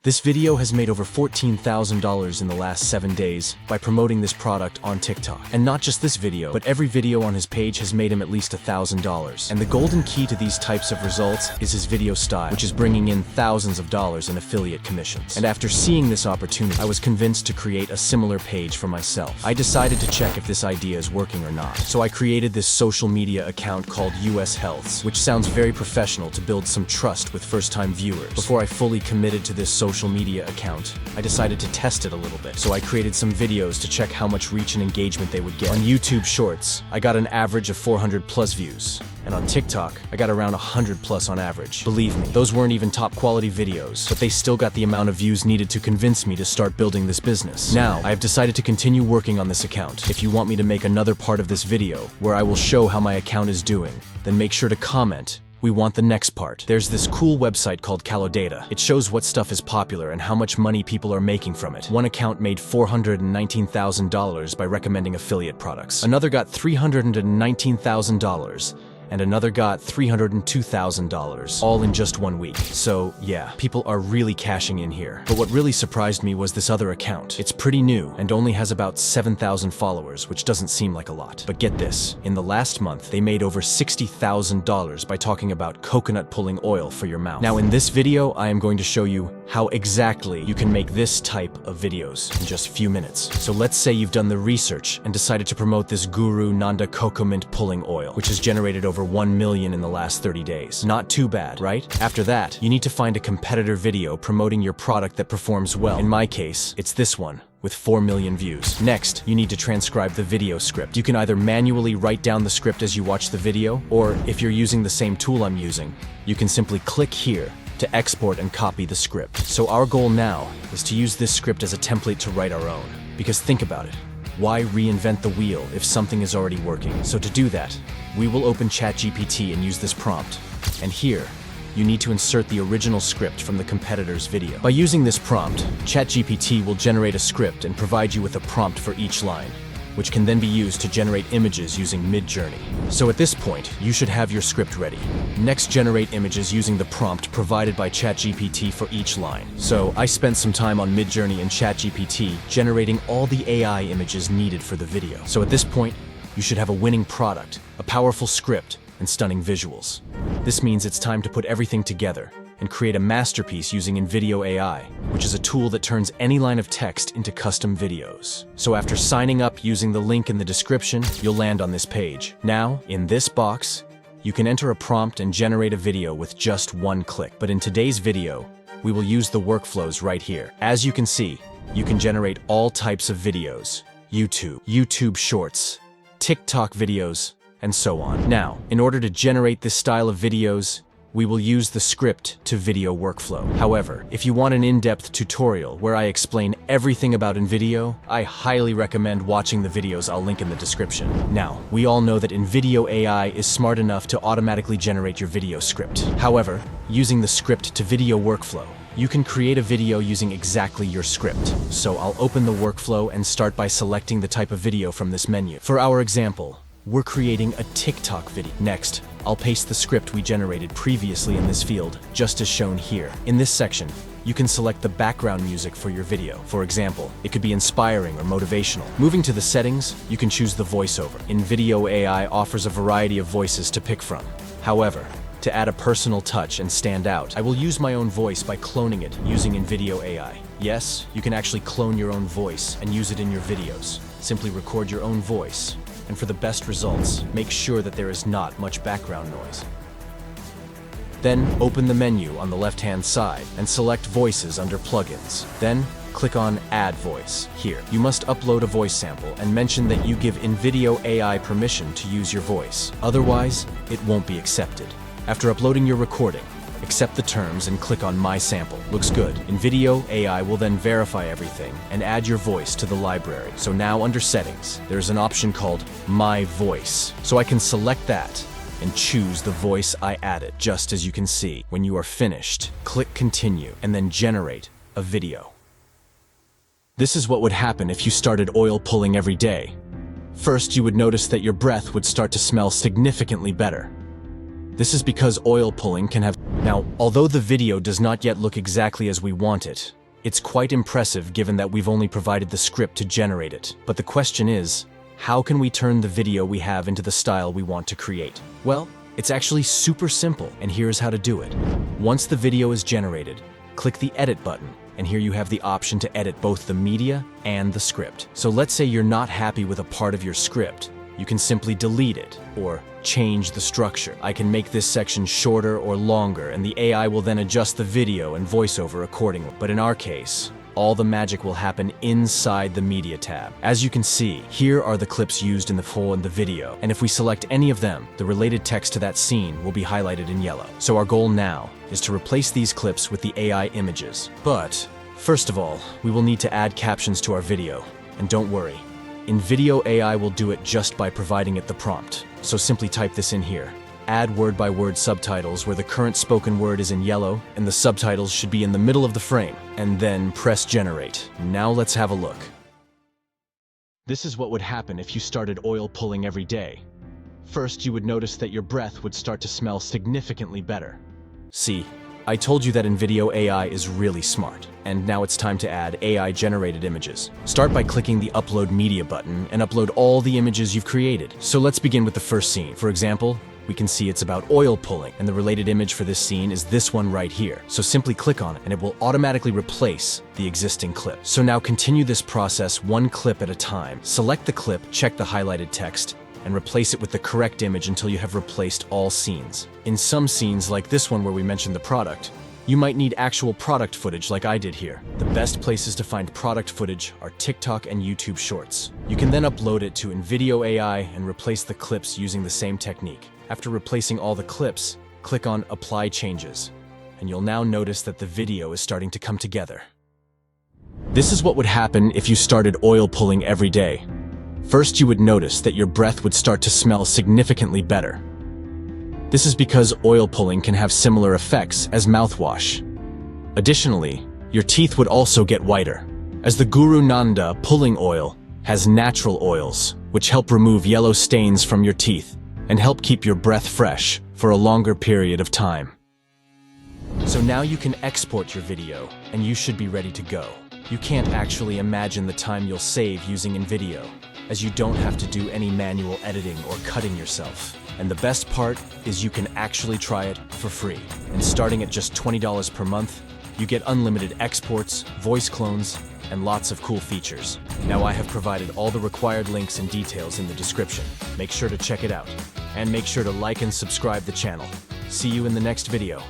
This video has made over $14,000 in the last 7 days by promoting this product on TikTok. And not just this video, but every video on his page has made him at least $1,000. And the golden key to these types of results is his video style, which is bringing in thousands of dollars in affiliate commissions. And after seeing this opportunity, I was convinced to create a similar page for myself. I decided to check if this idea is working or not. So I created this social media account called US Healths, which sounds very professional to build some trust with first-time viewers. Before I fully committed to this social media account, I decided to test it a little bit. So I created some videos to check how much reach and engagement they would get. On YouTube Shorts, I got an average of 400 plus views. And on TikTok, I got around 100 plus on average. Believe me, those weren't even top quality videos, but they still got the amount of views needed to convince me to start building this business. Now, I have decided to continue working on this account. If you want me to make another part of this video, where I will show how my account is doing, then make sure to comment. We want the next part. There's this cool website called Calodata. It shows what stuff is popular and how much money people are making from it. One account made $419,000 by recommending affiliate products. Another got $319,000. And another got $302,000, all in just 1 week. So yeah, people are really cashing in here. But what really surprised me was this other account. It's pretty new and only has about 7,000 followers, which doesn't seem like a lot. But get this, in the last month, they made over $60,000 by talking about coconut pulling oil for your mouth. Now in this video, I am going to show you how exactly you can make this type of videos in just a few minutes. So let's say you've done the research and decided to promote this Guru Nanda Cocoa Mint pulling oil, which has generated over 1 million in the last 30 days. Not too bad, right? After that, you need to find a competitor video promoting your product that performs well. In my case, it's this one, with 4 million views. Next, you need to transcribe the video script. You can either manually write down the script as you watch the video, or if you're using the same tool I'm using, you can simply click here to export and copy the script. So our goal now is to use this script as a template to write our own. Because think about it. Why reinvent the wheel if something is already working? So to do that, we will open ChatGPT and use this prompt. And here, you need to insert the original script from the competitor's video. By using this prompt, ChatGPT will generate a script and provide you with a prompt for each line, which can then be used to generate images using Midjourney. So at this point, you should have your script ready. Next, generate images using the prompt provided by ChatGPT for each line. So I spent some time on Midjourney and ChatGPT generating all the AI images needed for the video. So at this point, you should have a winning product, a powerful script, and stunning visuals. This means it's time to put everything together and create a masterpiece using InVideo AI, which is a tool that turns any line of text into custom videos. So after signing up using the link in the description, you'll land on this page. Now, in this box, you can enter a prompt and generate a video with just 1 click. But in today's video, we will use the workflows right here. As you can see, you can generate all types of videos: YouTube Shorts, TikTok videos, and so on. Now, in order to generate this style of videos, we will use the script to video workflow. However, if you want an in-depth tutorial where I explain everything about InVideo, I highly recommend watching the videos I'll link in the description. Now, we all know that InVideo AI is smart enough to automatically generate your video script. However, using the script to video workflow, you can create a video using exactly your script. So I'll open the workflow and start by selecting the type of video from this menu. For our example, we're creating a TikTok video. Next, I'll paste the script we generated previously in this field, just as shown here. In this section, you can select the background music for your video. For example, it could be inspiring or motivational. Moving to the settings, you can choose the voiceover. InVideo AI offers a variety of voices to pick from. However, to add a personal touch and stand out, I will use my own voice by cloning it using InVideo AI. Yes, you can actually clone your own voice and use it in your videos. Simply record your own voice. And for the best results, make sure that there is not much background noise. Then open the menu on the left-hand side and select Voices under Plugins. Then click on Add Voice. Here, you must upload a voice sample and mention that you give InVideo AI permission to use your voice. Otherwise, it won't be accepted. After uploading your recording, accept the terms and click on My Sample. Looks good. InVideo AI will then verify everything and add your voice to the library. So now under Settings, there's an option called My Voice. So I can select that and choose the voice I added. Just as you can see, when you are finished, click Continue and then generate a video. This is what would happen if you started oil pulling every day. First, you would notice that your breath would start to smell significantly better. This is because oil pulling can have... Now, although the video does not yet look exactly as we want it, it's quite impressive given that we've only provided the script to generate it. But the question is, how can we turn the video we have into the style we want to create? Well, it's actually super simple, and here's how to do it. Once the video is generated, click the Edit button, and here you have the option to edit both the media and the script. So let's say you're not happy with a part of your script. You can simply delete it, or change the structure. I can make this section shorter or longer, and the AI will then adjust the video and voiceover accordingly. But in our case, all the magic will happen inside the Media tab. As you can see, here are the clips used in the full and the video, and if we select any of them, the related text to that scene will be highlighted in yellow. So our goal now is to replace these clips with the AI images. But, first of all, we will need to add captions to our video, and don't worry, InVideo AI will do it just by providing it the prompt. So simply type this in here. Add word-by-word subtitles where the current spoken word is in yellow and the subtitles should be in the middle of the frame, and then press generate. Now let's have a look. This is what would happen if you started oil pulling every day. First, you would notice that your breath would start to smell significantly better. See, I told you that InVideo AI is really smart, and now it's time to add AI-generated images. Start by clicking the Upload Media button and upload all the images you've created. So let's begin with the first scene. For example, we can see it's about oil pulling, and the related image for this scene is this one right here. So simply click on it, and it will automatically replace the existing clip. So now continue this process one clip at a time. Select the clip, check the highlighted text, and replace it with the correct image until you have replaced all scenes. In some scenes, like this one where we mentioned the product, you might need actual product footage like I did here. The best places to find product footage are TikTok and YouTube Shorts. You can then upload it to InVideo AI and replace the clips using the same technique. After replacing all the clips, click on Apply Changes, and you'll now notice that the video is starting to come together. This is what would happen if you started oil pulling every day. First, you would notice that your breath would start to smell significantly better. This is because oil pulling can have similar effects as mouthwash. Additionally, your teeth would also get whiter, as the Guru Nanda pulling oil has natural oils, which help remove yellow stains from your teeth and help keep your breath fresh for a longer period of time. So now you can export your video, and you should be ready to go. You can't actually imagine the time you'll save using InVideo, as you don't have to do any manual editing or cutting yourself. And the best part is you can actually try it for free. And starting at just $20 per month, you get unlimited exports, voice clones, and lots of cool features. Now I have provided all the required links and details in the description. Make sure to check it out. And make sure to like and subscribe the channel. See you in the next video.